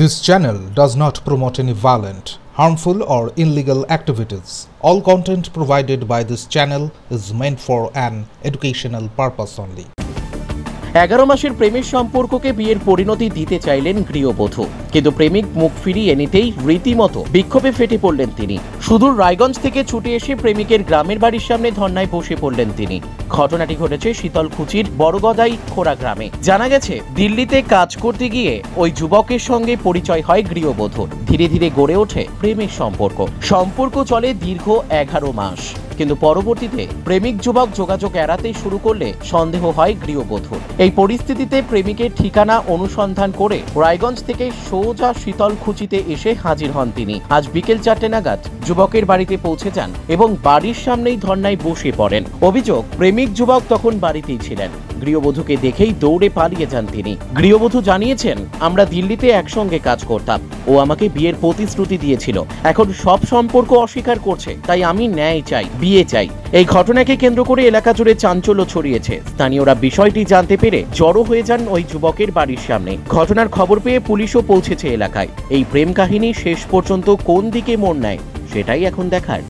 This channel does not promote any violent, harmful, or illegal activities. All content provided by this channel is meant for an educational purpose only. 11 মাসের প্রেমের সম্পর্ককে বিয়ের পরিণতি দিতে চাইলেন গৃহবধূ, কিন্তু প্রেমিক মুখ ফিরিয়ে নিতেই রীতিমতো বিক্ষোভে ফেটে পড়লেন তিনি। সুদূর রায়গঞ্জ থেকে ছুটে এসে প্রেমিকের গ্রামের বাড়ির সামনে ধর্নায় বসে পড়লেন তিনি। ঘটনাটি ঘটেছে শীতলকুচির বড়গদাই খোড়া গ্রামে। জানা গেছে, দিল্লিতে কাজ করতে গিয়ে ওই যুবকের সঙ্গে পরিচয় হয় গৃহবধূর। ধীরে ধীরে গড়ে ওঠে প্রেমের সম্পর্ক চলে দীর্ঘ 11 মাস। কিন্তু পরবর্তীতে প্রেমিক যুবক যোগাযোগ এড়াতে শুরু করলে সন্দেহ হয় গৃহবধূর। এই পরিস্থিতিতে প্রেমিকের ঠিকানা অনুসন্ধান করে রায়গঞ্জ থেকে সোজা শীতলকুচিতে এসে হাজির হন তিনি। আজ বিকেল 4টে নাগাদ যুবকের বাড়িতে পৌঁছে যান এবং বাড়ির সামনেই ধর্নায় বসে পড়েন। অভিযোগ, প্রেমিক যুবক তখন বাড়িতেই ছিলেন। গৃহবধূকে দেখেই দৌড়ে পালিয়ে যান তিনি। গৃহবধূ জানিয়েছেন, আমরা দিল্লিতে একসঙ্গে কাজ করতাম, ও আমাকে বিয়ের প্রতিশ্রুতি দিয়েছিল। এখন সব সম্পর্ক অস্বীকার করছে, তাই আমি ন্যায় চাই, বিয়ে চাই। এই ঘটনাকে কেন্দ্র করে এলাকা জুড়ে চাঞ্চল্য ছড়িয়েছে। স্থানীয়রা বিষয়টি জানতে পেরে জড়ো হয়ে যান ওই যুবকের বাড়ির সামনে। ঘটনার খবর পেয়ে পুলিশও পৌঁছেছে এলাকায়। এই প্রেম কাহিনী শেষ পর্যন্ত কোন দিকে মোড় নেয় সেটাই এখন দেখার।